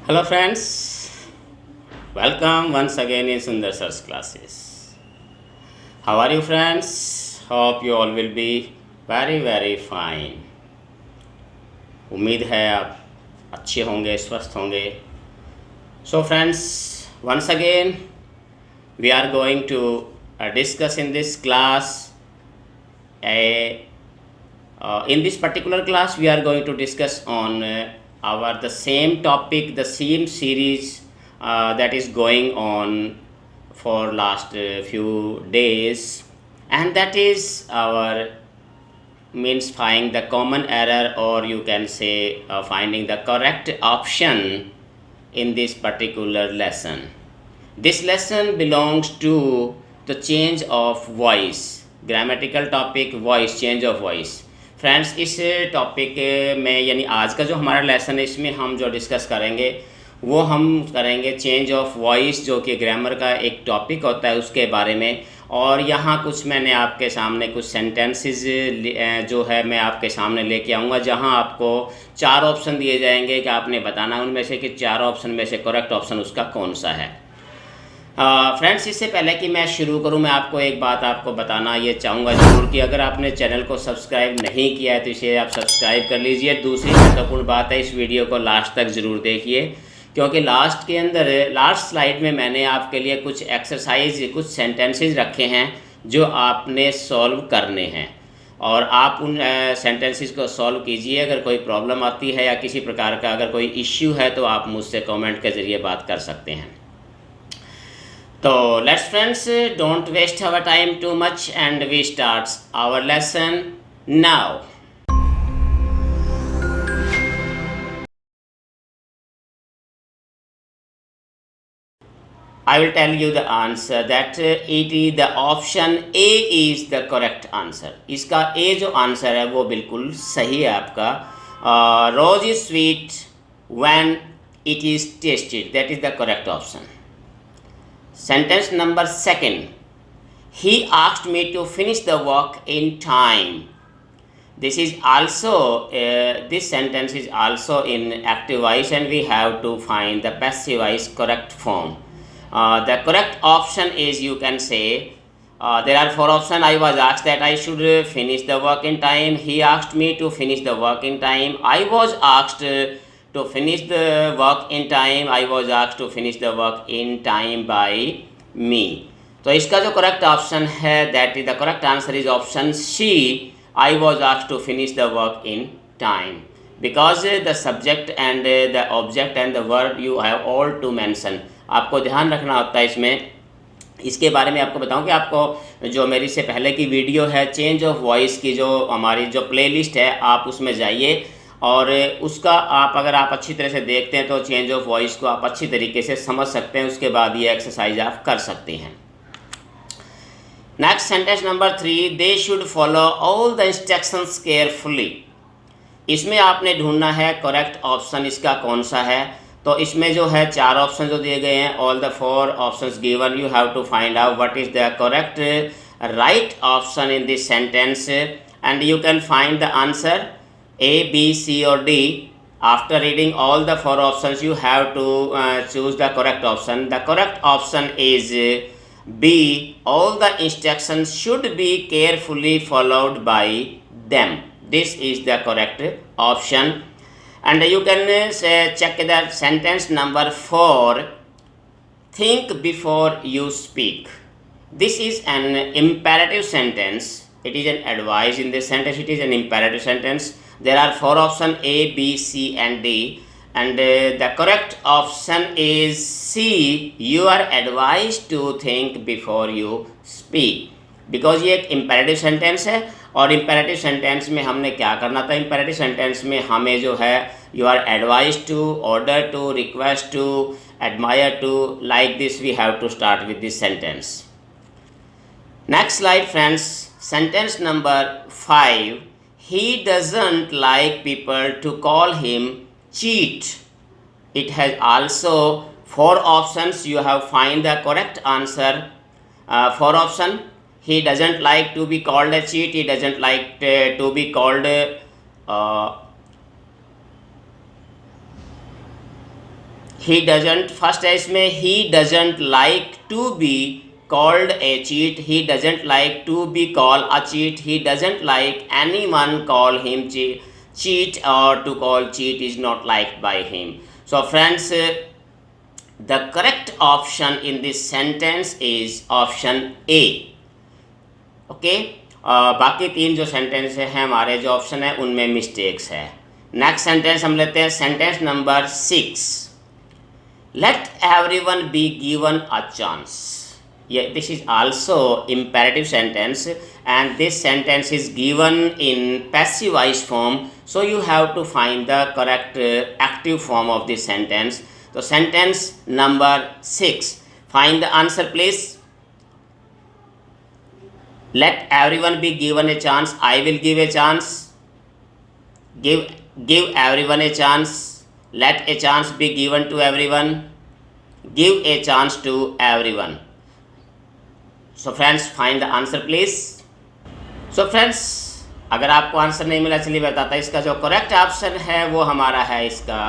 Hello friends, welcome once again in Sundar Sir's classes. How are you friends? Hope you all will be very fine. उम्मीद है आप अच्छे होंगे, स्वस्थ होंगे. So friends, once again we are going to discuss in this class in this particular class we are going to discuss on the same topic, the same series that is going on for last few days, and that is our means finding the common error, or you can say finding the correct option in this particular lesson. This lesson belongs to the change of voice, grammatical topic voice, change of voice. Friends, इस topic में यानी आज का जो हमारा lesson है इसमें हम जो डिस्कस करेंगे वो हम करेंगे चेंज ऑफ वॉइस, जो कि ग्रामर का एक टॉपिक होता है उसके बारे में. और यहाँ कुछ मैंने आपके सामने कुछ सेंटेंसेस जो है मैं आपके सामने लेके आऊँगा, जहाँ आपको 4 ऑप्शन दिए जाएंगे कि आपने बताना उनमें से कि 4 ऑप्शन में से करेक्ट ऑप्शन उसका कौन सा है. फ्रेंड्स, इससे पहले कि मैं शुरू करूं, मैं आपको एक बात आपको बताना ये चाहूँगा ज़रूर कि अगर आपने चैनल को सब्सक्राइब नहीं किया है तो इसे आप सब्सक्राइब कर लीजिए. दूसरी महत्वपूर्ण बात है, इस वीडियो को लास्ट तक ज़रूर देखिए, क्योंकि लास्ट के अंदर लास्ट स्लाइड में मैंने आपके लिए कुछ एक्सरसाइज, कुछ सेंटेंसेस रखे हैं जो आपने सॉल्व करने हैं, और आप उन सेंटेंसेस को सॉल्व कीजिए. अगर कोई प्रॉब्लम आती है या किसी प्रकार का अगर कोई इश्यू है तो आप मुझसे कमेंट के ज़रिए बात कर सकते हैं. So let's friends, don't waste our time too much and we start our lesson now. I will tell you the answer that it is the option A is the correct answer. इसका A जो answer है वो बिल्कुल सही है आपका. Rose is sweet when it is tasted. That is the correct option. Sentence number 2. He asked me to finish the work in time. This is also this sentence is also in active voice, and we have to find the passive voice correct form. The correct option is, you can say, there are 4 options. I was asked that I should finish the work in time. He asked me to finish the work in time. I was asked to finish the work in time. I was asked to finish the work in time by me. तो इसका जो correct option है, that is the correct answer is option C. I was asked to finish the work in time, because the subject and the object and the verb you have all to mention. आपको ध्यान रखना होता है इसमें. इसके बारे में आपको बताऊं कि आपको जो मेरी से पहले की वीडियो है चेंज ऑफ वॉइस की, जो हमारी जो प्लेलिस्ट है, आप उसमें जाइए और उसका अगर आप अच्छी तरह से देखते हैं तो चेंज ऑफ वॉइस को आप अच्छी तरीके से समझ सकते हैं. उसके बाद ये एक्सरसाइज आप कर सकते हैं. Next sentence number 3. They should follow all the instructions carefully. इसमें आपने ढूंढना है करेक्ट ऑप्शन इसका कौन सा है. तो इसमें जो है 4 ऑप्शन जो दिए गए हैं, all the 4 options given, you have to find out what is the correct right option in this sentence, and you can find the answer A, B, C or D. After reading all the 4 options, you have to choose the correct option. The correct option is B. All the instructions should be carefully followed by them. This is the correct option. And you can check the sentence number 4. Think before you speak. This is an imperative sentence. It is an advice in this sentence. It is an imperative sentence. There are 4 options A, B, C and D, and the correct option is C. You are advised to think before you speak, because ये एक imperative sentence है. और imperative sentence में हमने क्या करना था, imperative sentence में हमें जो है you are advised to, order to, request to, admire to, like this we have to start with this sentence. Next slide friends. Sentence number 5. He doesn't like people to call him cheat. It has also 4 options. You have find the correct answer. 4 option. He doesn't like to be called a cheat. He doesn't like to be called he doesn't, first है इसमें he doesn't like to be called a cheat, he doesn't like to be call a cheat, he doesn't like anyone call him cheat or to call cheat is not liked by him. So friends, the correct option in this sentence is option A. Okay, बाकी तीन जो sentence है हमारे जो option है उनमें mistakes है। Next sentence हम लेते हैं, sentence number 6, let everyone be given a chance. Yeah, this is also imperative sentence and this sentence is given in passive voice form, so you have to find the correct active form of this sentence. So sentence number 6, find the answer please. Let everyone be given a chance, I will give a chance, give everyone a chance, let a chance be given to everyone, give a chance to everyone. So friends, find the answer please. So friends, अगर आपको answer नहीं मिला चलिए बताता, इसका जो correct option है वो हमारा है इसका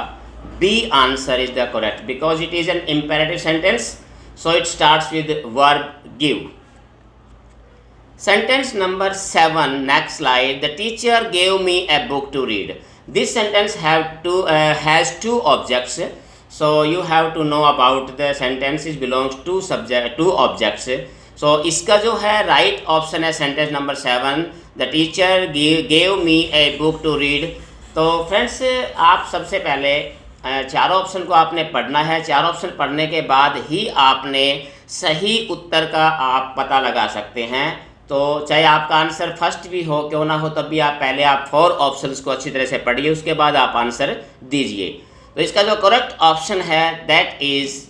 B answer is the correct, because it is an imperative sentence, so it starts with verb give. Sentence number 7, next slide. The teacher gave me a book to read. This sentence has two objects, so you have to know about the sentences belongs to two objects. So इसका जो है right option है sentence number 7, the teacher gave me a book to read. तो friends, आप सबसे पहले चारों option को आपने पढ़ना है, चारों ऑप्शन पढ़ने के बाद ही आपने सही उत्तर का आप पता लगा सकते हैं. तो चाहे आपका आंसर फर्स्ट भी हो क्यों ना हो, तब भी आप पहले आप 4 ऑप्शंस को अच्छी तरह से पढ़िए, उसके बाद आप आंसर दीजिए. तो इसका जो करेक्ट ऑप्शन है that is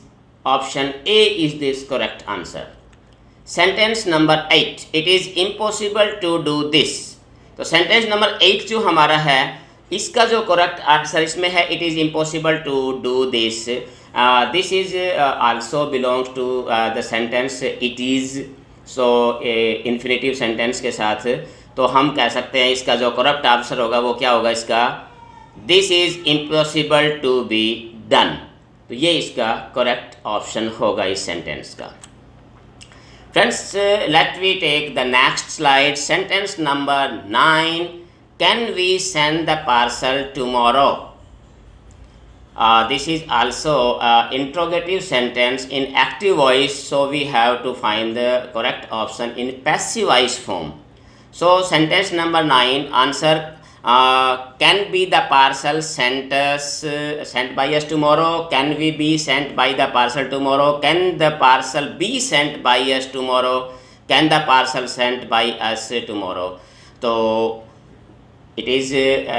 option A is this correct answer. Sentence number 8, it is impossible to do this. तो सेंटेंस नंबर 8 जो हमारा है इसका जो करेक्ट आंसर इसमें है it is impossible to do this. This is also belongs to the sentence it is, so infinitive sentence के साथ. तो हम कह सकते हैं इसका जो करेक्ट आंसर होगा वो क्या होगा इसका, this is impossible to be done. तो ये इसका करेक्ट ऑप्शन होगा इस सेंटेंस का. Friends, let we take the next slide. Sentence number 9, can we send the parcel tomorrow? This is also interrogative sentence in active voice, so we have to find the correct option in passive voice form. So sentence number 9, answer, can be the parcel sent by us tomorrow, can we be sent by the parcel tomorrow, can the parcel be sent by us tomorrow, can the parcel sent by us tomorrow. So it is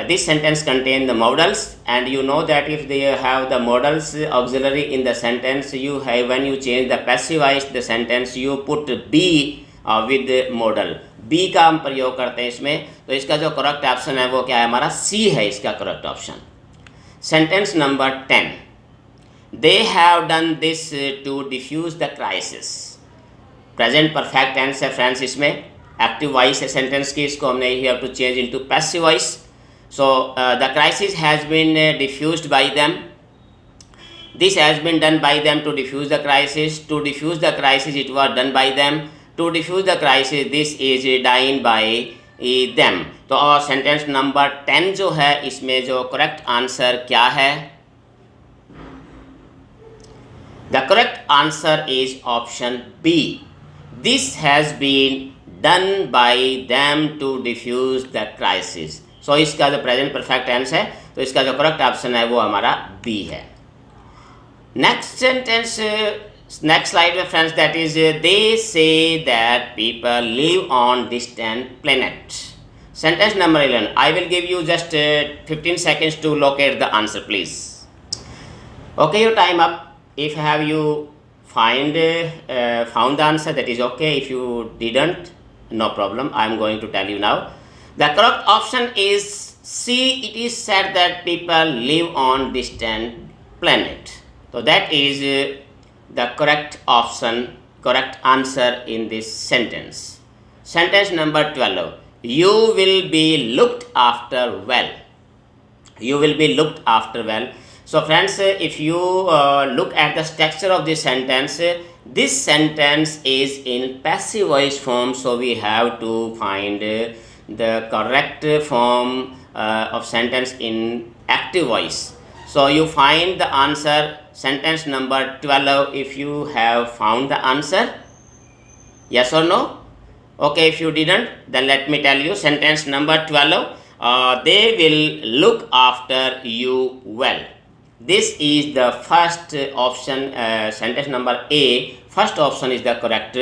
this sentence contain the modals, and you know that if they have the modals auxiliary in the sentence, you have, when you change the passive voice the sentence, you put be with modal. Be का हम प्रयोग करते हैं इसमें. तो इसका जो correct option है वो क्या है हमारा, सी है इसका correct option. Sentence number 10, they have done this to diffuse the crisis. Present perfect tense है फ्रेंड्स, इसमें एक्टिव वॉइस है सेंटेंस की, इसको हमने you have to change into passive voice. So the crisis has been diffused by them, this has been done by them to diffuse the crisis, to diffuse the crisis it was done by them, to diffuse the crisis this is done by them. तो और sentence number 10 जो है इसमें जो correct answer क्या है, the correct answer is option B, this has been done by them to diffuse the crisis. So इसका जो प्रेजेंट परफेक्ट टेंस है तो इसका जो करेक्ट ऑप्शन है वो हमारा बी है. Next sentence, next slide my friends, that is they say that people live on distant planet. Sentence number 11, I will give you just 15 seconds to locate the answer please. Okay, your time up. If have you found the answer, that is okay. If you didn't, no problem, I am going to tell you now. The correct option is C. It is said that people live on distant planet. So that is the correct option, correct answer in this sentence. Sentence number 12, you will be looked after well. You will be looked after well. So friends, if you look at the structure of this sentence is in passive voice form, so we have to find the correct form of sentence in active voice. So you find the answer, sentence number 12, if you have found the answer. Yes or no? Okay, if you didn't, then let me tell you, sentence number 12, they will look after you well. This is the first option, sentence number A. First option is the correct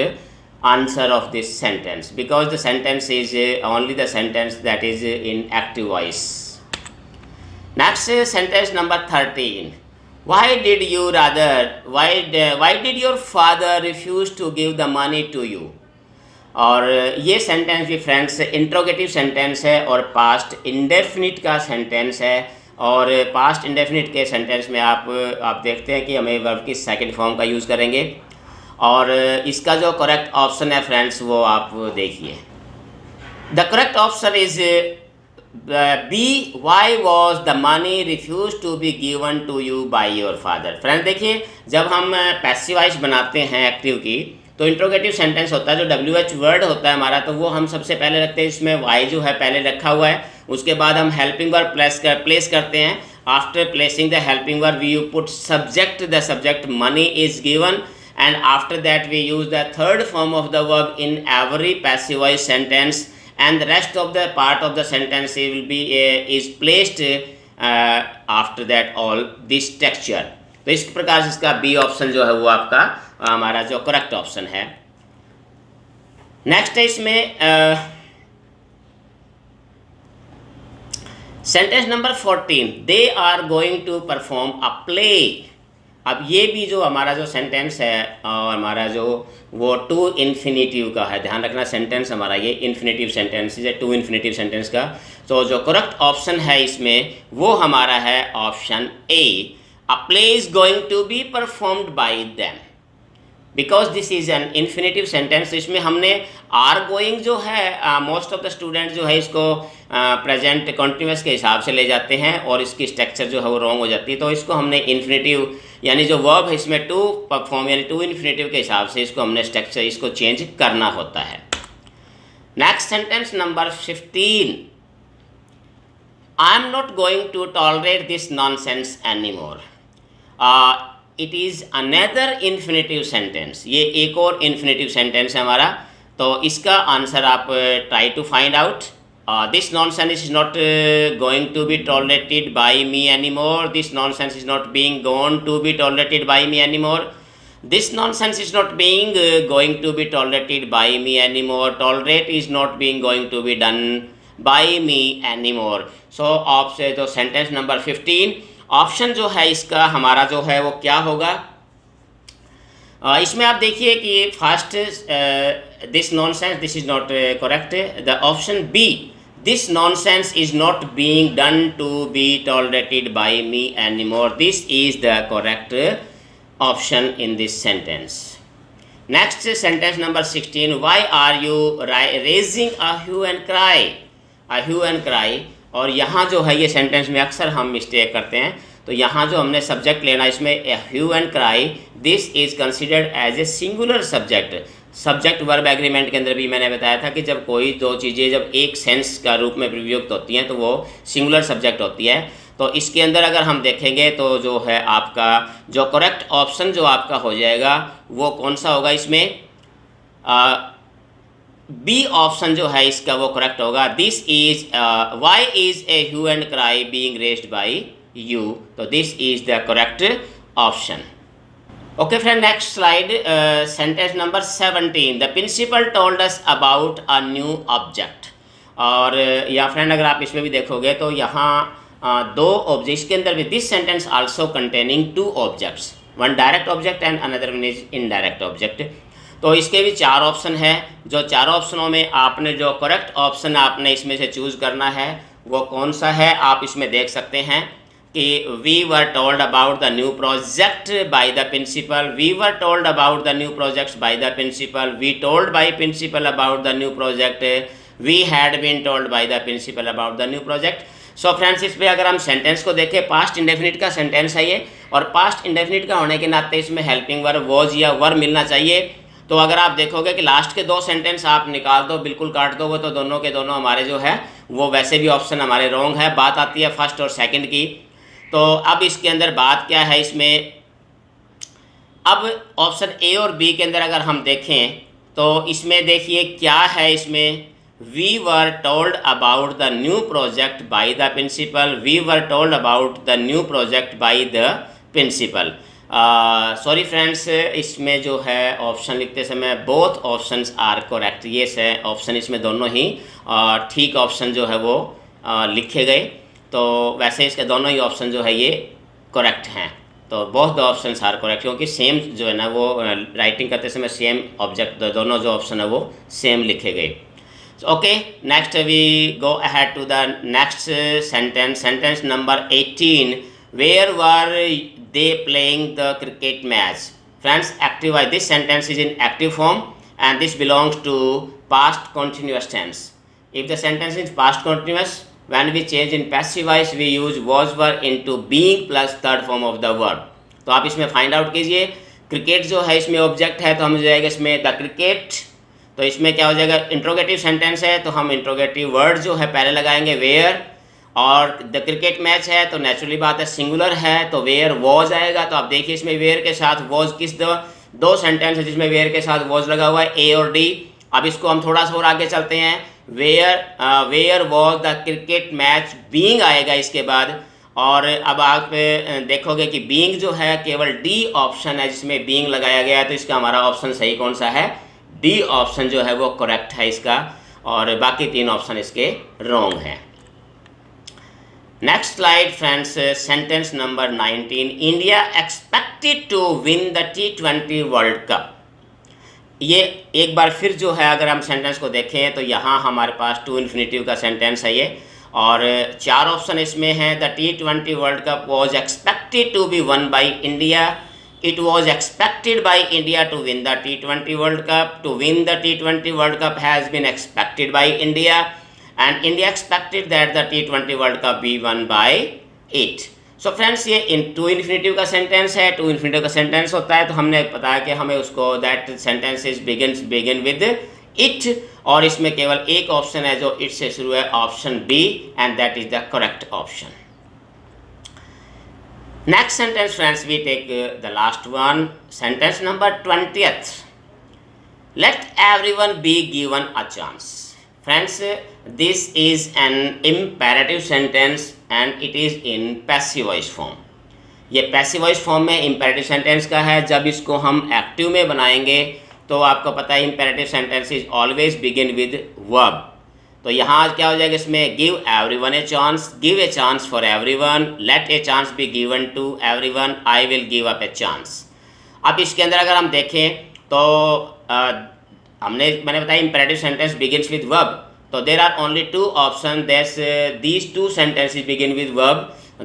answer of this sentence, because the sentence is only the sentence that is in active voice. Next, sentence number 13. Why did your father refuse to give the money to you? और ये sentence भी friends interrogative sentence है और past indefinite का sentence है। और past indefinite के sentence में आप देखते हैं कि हमें वर्ब की सेकंड फॉर्म का यूज़ करेंगे। और इसका जो करेक्ट ऑप्शन है फ्रेंड्स वो आप देखिए। The correct option is B, why was the money refuse to be given to you by your father. Friends देखिए, जब हम पैसिव वॉइस बनाते हैं एक्टिव की, तो इंट्रोगेटिव सेंटेंस होता है, जो WH वर्ड होता है हमारा, तो वो हम सबसे पहले रखते हैं। इसमें वाई जो है पहले रखा हुआ है, उसके बाद हम हेल्पिंग वर्ब प्लेस करते हैं। After placing the helping verb we you put subject, the subject money is given, and after that we use the third form of the verb in every passive voice sentence, and the rest of the part of the sentence will be is placed after that all this texture. तो इस प्रकार से इसका B option जो है वो आपका हमारा जो करेक्ट ऑप्शन है। नेक्स्ट है इसमें sentence number 14, they are going to perform a play. अब ये भी जो हमारा जो सेंटेंस है और हमारा जो वो टू इन्फिनेटिव का है, ध्यान रखना सेंटेंस हमारा ये इन्फिनेटिव सेंटेंस है, टू इन्फिनेटिव सेंटेंस का। तो जो करेक्ट ऑप्शन है इसमें वो हमारा है option A, a play is going to be performed by them, because this is an infinitive sentence. इसमें हमने आर गोइंग जो है, मोस्ट ऑफ द स्टूडेंट जो है इसको प्रेजेंट कंटिन्यूअस के हिसाब से ले जाते हैं और इसकी स्ट्रक्चर जो है वो रॉन्ग हो जाती है। तो इसको हमने इन्फिनेटिव यानी जो वर्ब है इसमें टू परफॉर्म यानी टू इन्फिनेटिव के हिसाब से इसको हमने स्ट्रक्चर इसको चेंज करना होता है। Next sentence number 15, I am not going to tolerate this nonsense anymore. It is another infinitive sentence, ये एक और इन्फिनेटिव सेंटेंस है हमारा। तो इसका आंसर आप try to find out. This nonsense is not going to be tolerated by me anymore. This nonsense is not being going to be tolerated by me anymore. This nonsense is not being going to be tolerated by me anymore. Tolerate is not being going to be done by me anymore. So आपसे जो sentence number 15 option जो है इसका हमारा जो है वो क्या होगा। इसमें आप देखिए कि first this nonsense, this is not correct. The option B, this nonsense is not being done to be tolerated by me anymore, this is the correct option in this sentence. Next sentence number 16, why are you raising a hue and cry, a hue and cry। और यहाँ जो है ये sentence में अक्सर हम mistake करते हैं। तो यहाँ जो हमने सब्जेक्ट लेना इसमें hue and cry, this is considered as a singular subject. Subject verb agreement के अंदर भी मैंने बताया था कि जब कोई दो चीज़ें जब एक सेंस का रूप में प्रयुक्त होती हैं तो वो सिंगुलर सब्जेक्ट होती है। तो इसके अंदर अगर हम देखेंगे तो जो है आपका जो करेक्ट ऑप्शन जो आपका हो जाएगा वो कौन सा होगा इसमें, बी ऑप्शन जो है इसका वो करेक्ट होगा। This is why is a hue and cry being raised by you, तो this is the correct option. Okay friend, next slide, sentence number 17, the principal told us about a new object। और या friend अगर आप इसमें भी देखोगे तो यहाँ दो ऑब्जेक्ट्स के अंदर भी this sentence also containing two objects, one direct object and another one is indirect object. तो इसके भी चार ऑप्शन है। जो चार ऑप्शनों में आपने जो करेक्ट ऑप्शन आपने इसमें से चूज़ करना है वो कौन सा है, आप इसमें देख सकते हैं कि we were told about the new project by the principal, we were told about the new projects by the principal, we told by principal about the new project, we had been told by the principal about the new project। So friends, इस पे अगर हम sentence को देखें, past indefinite का sentence है ये, और पास्ट इंडेफिनिट का होने के नाते इसमें हेल्पिंग वर्ब वॉज या वर मिलना चाहिए। तो अगर आप देखोगे कि लास्ट के दो सेंटेंस आप निकाल दो, बिल्कुल काट दोगे, तो दोनों के दोनों हमारे जो है वो वैसे भी ऑप्शन हमारे रॉन्ग है। बात आती है फर्स्ट और सेकंड की। तो अब इसके अंदर बात क्या है इसमें, अब ऑप्शन ए और बी के अंदर अगर हम देखें तो इसमें देखिए क्या है इसमें, we were told about the new project by the principal, we were told about the new project by the principal. Sorry friends, इसमें जो है ऑप्शन लिखते समय बोथ ऑप्शंस आर करेक्ट, ये है ऑप्शन इसमें दोनों ही ठीक ऑप्शन जो है वो लिखे गए। तो वैसे इसके दोनों ही ऑप्शन जो है ये करेक्ट हैं। तो both the options are correct, क्योंकि सेम जो है ना वो राइटिंग करते समय सेम ऑब्जेक्ट, दोनों जो ऑप्शन है वो सेम लिखे गए। Okay, next we go ahead to the next sentence, sentence number 18, where were they playing the cricket match. Friends, active voice, this sentence is in active form and this belongs to past continuous tense. If the sentence is past continuous, when we change in passive voice we use was were into being plus third form of the verb। तो आप इसमें find out कीजिए, cricket जो है इसमें object है तो हम जाएगा इसमें द क्रिकेट, तो इसमें क्या हो जाएगा, इंट्रोगेटिव सेंटेंस है तो हम इंट्रोगेटिव वर्ड जो है पहले लगाएंगे वेयर, और द क्रिकेट मैच है तो नेचुरली बात है सिंगुलर है तो वेयर वॉज आएगा। तो आप देखिए इसमें वेयर के साथ वॉज किस दो सेंटेंस है जिसमें वेयर के साथ वॉज लगा हुआ है, ए और डी। अब इसको हम थोड़ा सा और आगे चलते हैं, where was the cricket match being आएगा इसके बाद, और अब आप देखोगे कि बीइंग जो है केवल डी ऑप्शन है जिसमें बीइंग लगाया गया है, तो इसका हमारा ऑप्शन सही कौन सा है, डी ऑप्शन जो है वो करेक्ट है इसका, और बाकी तीन ऑप्शन इसके रॉन्ग हैं। Next slide friends, sentence number 19, India expected to win the T20 world cup. ये एक बार फिर जो है अगर हम सेंटेंस को देखें तो यहाँ हमारे पास टू इन्फिनेटिव का सेंटेंस है ये, और चार ऑप्शन इसमें हैं। The T20 world cup was expected to be won by India, it was expected by India to win the T20 world cup, to win the T20 world cup has been expected by India, and India expected that the T20 world cup be won by it. So friends, ये इन to infinitive का sentence है, to infinitive का sentence होता है तो हमने बताया कि हमें उसको that sentence is begin with it, और इसमें केवल एक ऑप्शन है जो इट से शुरू है, option B, and that is the correct option. Next sentence friends, we take the last one, sentence number 20th, let everyone be given a chance. Friends, this is an imperative sentence and it is in passive voice form. ये passive voice form में imperative sentence का है। जब इसको हम active में बनाएंगे तो आपको पता है imperative sentence is always begin with verb. तो यहाँ क्या हो जाएगा इसमें, give everyone a chance, give a chance for everyone, let a chance be given to everyone, I will give up a chance. अब इसके अंदर अगर हम देखें तो मैंने बताया imperative sentence begins with verb, so there are only two options, these two sentences begin with verb,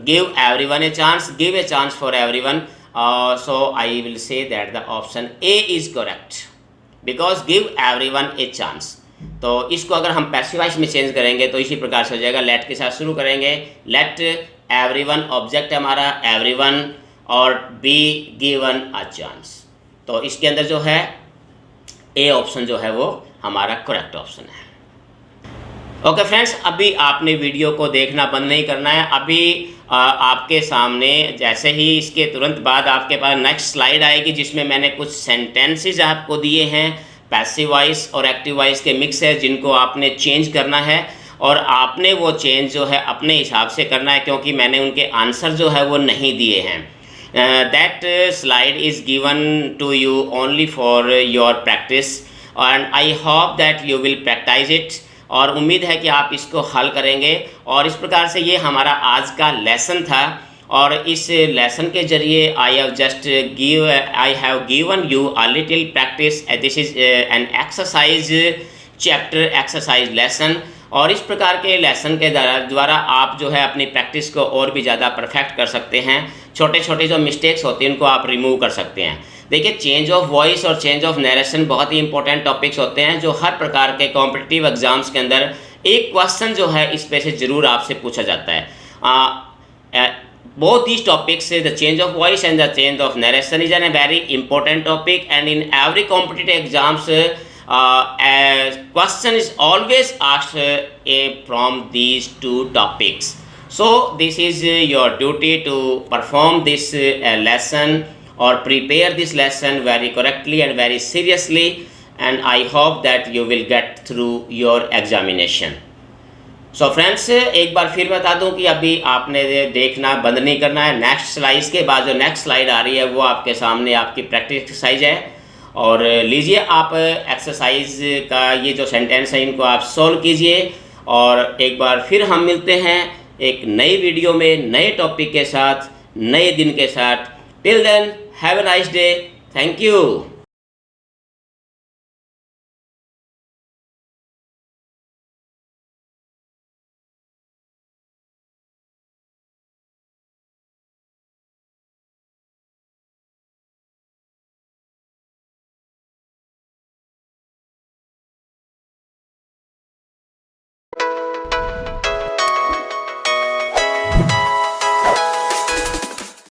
give everyone a chance, give a chance for everyone, so I will say that the option A is correct because give everyone a chance। तो इसको अगर हम passive voice में change करेंगे तो इसी प्रकार से हो जाएगा, लेट के साथ शुरू करेंगे, लेट एवरीवन ऑब्जेक्ट है हमारा एवरीवन, और बी गिवन अ चांस। तो इसके अंदर जो है ए ऑप्शन जो है वो हमारा करेक्ट ऑप्शन है। ओके फ्रेंड्स, अभी आपने वीडियो को देखना बंद नहीं करना है। अभी आपके सामने जैसे ही इसके तुरंत बाद आपके पास नेक्स्ट स्लाइड आएगी जिसमें मैंने कुछ सेंटेंसेस आपको दिए हैं, पैसिव वॉइस और एक्टिव वॉइस के मिक्स है, जिनको आपने चेंज करना है, और आपने वो चेंज जो है अपने हिसाब से करना है, क्योंकि मैंने उनके आंसर जो है वो नहीं दिए हैं। That slide is given to you only for your practice, and I hope that you will practice it, और उम्मीद है कि आप इसको हल करेंगे। और इस प्रकार से ये हमारा आज का लेसन था, और इस लेसन के जरिए I have given you a little practice. This is an exercise chapter exercise lesson, और इस प्रकार के लेसन के द्वारा आप जो है अपनी प्रैक्टिस को और भी ज़्यादा परफेक्ट कर सकते हैं। छोटे छोटे जो मिस्टेक्स होते हैं उनको आप रिमूव कर सकते हैं। देखिए, चेंज ऑफ वॉइस और चेंज ऑफ नरेशन बहुत ही इंपॉर्टेंट टॉपिक्स होते हैं जो हर प्रकार के कॉम्पिटिटिव एग्जाम्स के अंदर एक क्वेश्चन जो है इस पे से ज़रूर आपसे पूछा जाता है। both these topics, the change of voice and the change of narration, is a very important topic, and in every competitive exams a question is always asked from these two topics. So this is your duty to perform this lesson or prepare this lesson very correctly and very seriously, and I hope that you will get through your examination. So friends, एक बार फिर बता दूं कि अभी आपने देखना बंद नहीं करना है। नेक्स्ट स्लाइड के बाद जो नेक्स्ट स्लाइड आ रही है वो आपके सामने आपकी प्रैक्टिस एक्सरसाइज है, और लीजिए आप एक्सरसाइज का ये जो सेंटेंस है इनको आप सोल्व कीजिए, और एक बार फिर हम मिलते हैं एक नई वीडियो में नए टॉपिक के साथ, नए दिन के साथ। Till then have a nice day, thank you.